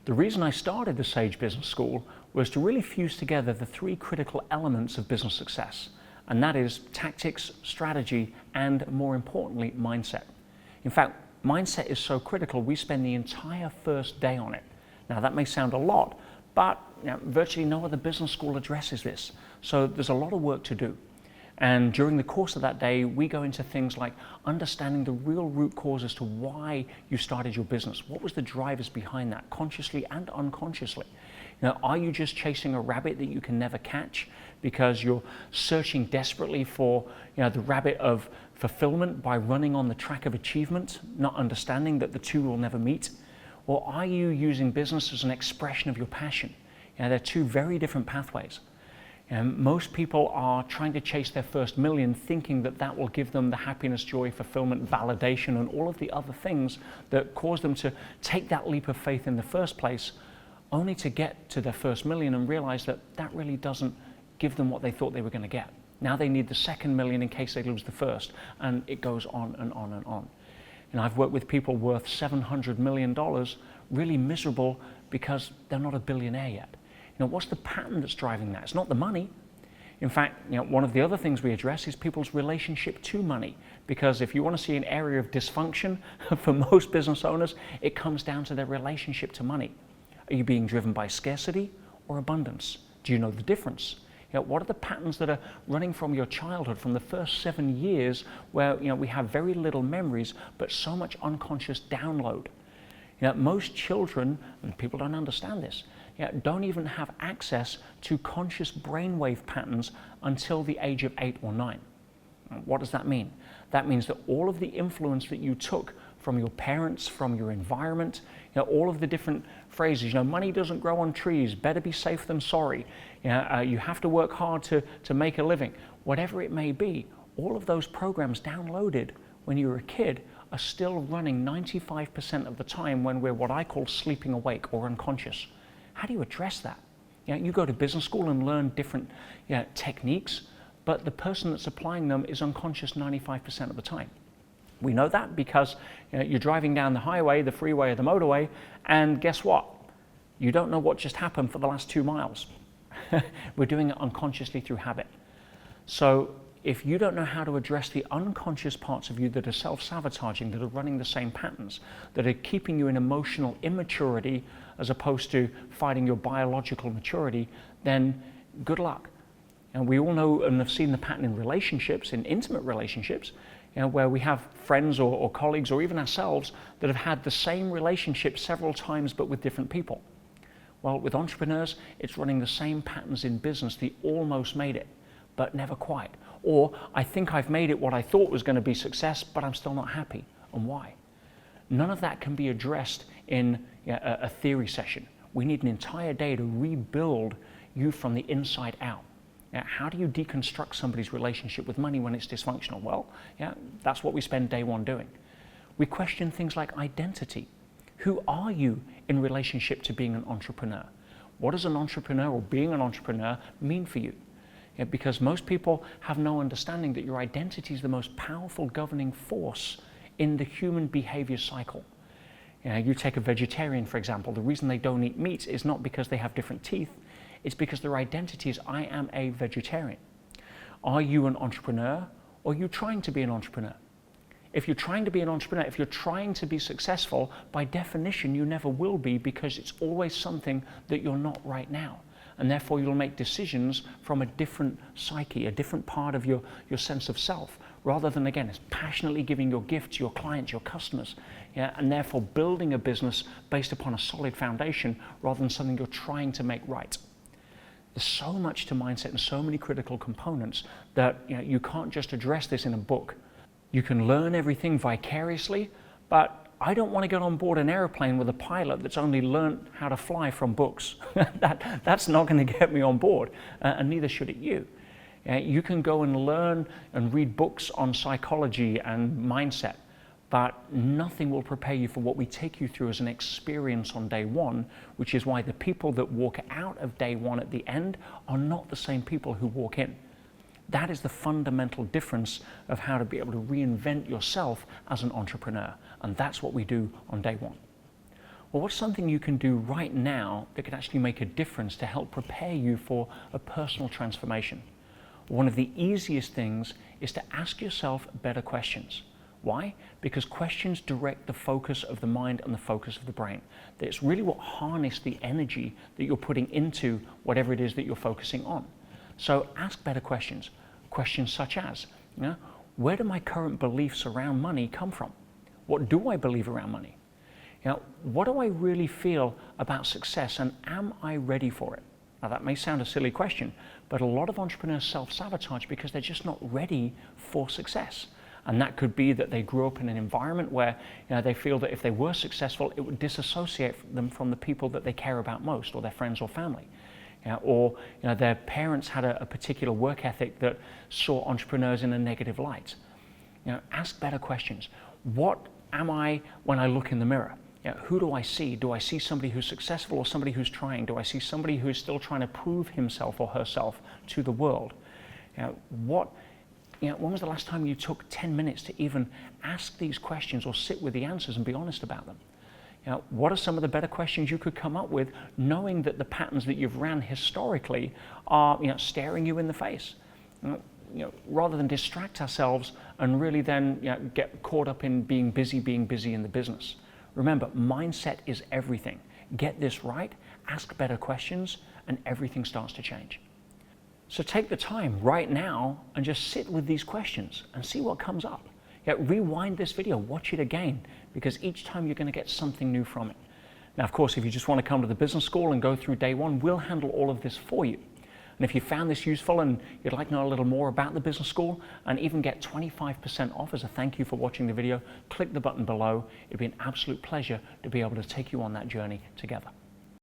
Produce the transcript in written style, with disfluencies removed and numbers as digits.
The reason I started the Sage Business School was to really fuse together the three critical elements of business success, and that is tactics, strategy, and more importantly, mindset. In fact, mindset is so critical, we spend the entire first day on it. Now that may sound a lot, but virtually no other business school addresses this. So there's a lot of work to do. And during the course of that day, we go into things like understanding the real root cause as to why you started your business. What was the drivers behind that, consciously and unconsciously? Are you just chasing a rabbit that you can never catch because you're searching desperately for the rabbit of fulfillment by running on the track of achievement, not understanding that the two will never meet? Or are you using business as an expression of your passion? They're two very different pathways. Most people are trying to chase their first million, thinking that that will give them the happiness, joy, fulfillment, validation, and all of the other things that cause them to take that leap of faith in the first place, only to get to their first million and realize that that really doesn't give them what they thought they were going to get. Now they need the second million in case they lose the first, and it goes on and on and on. I've worked with people worth $700 million, really miserable because they're not a billionaire yet. What's the pattern that's driving that? It's not the money. In fact, one of the other things we address is people's relationship to money, because if you want to see an area of dysfunction for most business owners, it comes down to their relationship to money. Are you being driven by scarcity or abundance? Do you know the difference? What are the patterns that are running from your childhood, from the first 7 years where we have very little memories, but so much unconscious download? Most children, and people don't understand this, don't even have access to conscious brainwave patterns until the age of 8 or 9. What does that mean? That means that all of the influence that you took from your parents, from your environment, all of the different phrases, money doesn't grow on trees, better be safe than sorry, you have to work hard to make a living, whatever it may be, all of those programs downloaded when you were a kid are still running 95% of the time when we're what I call sleeping awake or unconscious. How do you address that? You go to business school and learn different techniques, but the person that's applying them is unconscious 95% of the time. We know that because you're driving down the highway, the freeway, or the motorway, and guess what? You don't know what just happened for the last 2 miles. We're doing it unconsciously through habit. So if you don't know how to address the unconscious parts of you that are self-sabotaging, that are running the same patterns, that are keeping you in emotional immaturity as opposed to fighting your biological maturity, then good luck. And we all know and have seen the pattern in relationships, in intimate relationships, where we have friends or colleagues or even ourselves that have had the same relationship several times but with different people. Well, with entrepreneurs, it's running the same patterns in business. They almost made it, but never quite. Or I think I've made it what I thought was going to be success, but I'm still not happy. And why? None of that can be addressed in a theory session. We need an entire day to rebuild you from the inside out. How do you deconstruct somebody's relationship with money when it's dysfunctional? Well, that's what we spend day one doing. We question things like identity. Who are you in relationship to being an entrepreneur? What does an entrepreneur or being an entrepreneur mean for you? Because most people have no understanding that your identity is the most powerful governing force in the human behavior cycle. You take a vegetarian, for example. The reason they don't eat meat is not because they have different teeth. It's because their identity is, I am a vegetarian. Are you an entrepreneur, or are you trying to be an entrepreneur? If you're trying to be an entrepreneur, if you're trying to be successful, by definition you never will be, because it's always something that you're not right now. And therefore you'll make decisions from a different psyche, a different part of your sense of self, rather than, again, it's passionately giving your gift to your clients, your customers, and therefore building a business based upon a solid foundation rather than something you're trying to make right. There's so much to mindset and so many critical components that you can't just address this in a book. You can learn everything vicariously, but I don't want to get on board an airplane with a pilot that's only learned how to fly from books. That's not going to get me on board, and neither should it you. You can go and learn and read books on psychology and mindset, but nothing will prepare you for what we take you through as an experience on day one, which is why the people that walk out of day one at the end are not the same people who walk in. That is the fundamental difference of how to be able to reinvent yourself as an entrepreneur. And that's what we do on day one. Well, what's something you can do right now that could actually make a difference to help prepare you for a personal transformation? One of the easiest things is to ask yourself better questions. Why? Because questions direct the focus of the mind and the focus of the brain. It's really what harnesses the energy that you're putting into whatever it is that you're focusing on. So ask better questions. Questions such as, where do my current beliefs around money come from? What do I believe around money? What do I really feel about success, and am I ready for it? Now that may sound a silly question, but a lot of entrepreneurs self-sabotage because they're just not ready for success. And that could be that they grew up in an environment where they feel that if they were successful, it would disassociate them from the people that they care about most, or their friends or family. Or their parents had a particular work ethic that saw entrepreneurs in a negative light. Ask better questions. What am I when I look in the mirror? Who do I see? Do I see somebody who's successful or somebody who's trying? Do I see somebody who is still trying to prove himself or herself to the world? When was the last time you took 10 minutes to even ask these questions or sit with the answers and be honest about them? What are some of the better questions you could come up with, knowing that the patterns that you've ran historically are staring you in the face? Rather than distract ourselves and really then get caught up in being busy in the business. Remember, mindset is everything. Get this right, ask better questions, and everything starts to change. So take the time right now and just sit with these questions and see what comes up. Rewind this video, watch it again, because each time you're going to get something new from it. Now, of course, if you just want to come to the business school and go through day one, we'll handle all of this for you. And if you found this useful and you'd like to know a little more about the business school and even get 25% off as a thank you for watching the video, click the button below. It'd be an absolute pleasure to be able to take you on that journey together.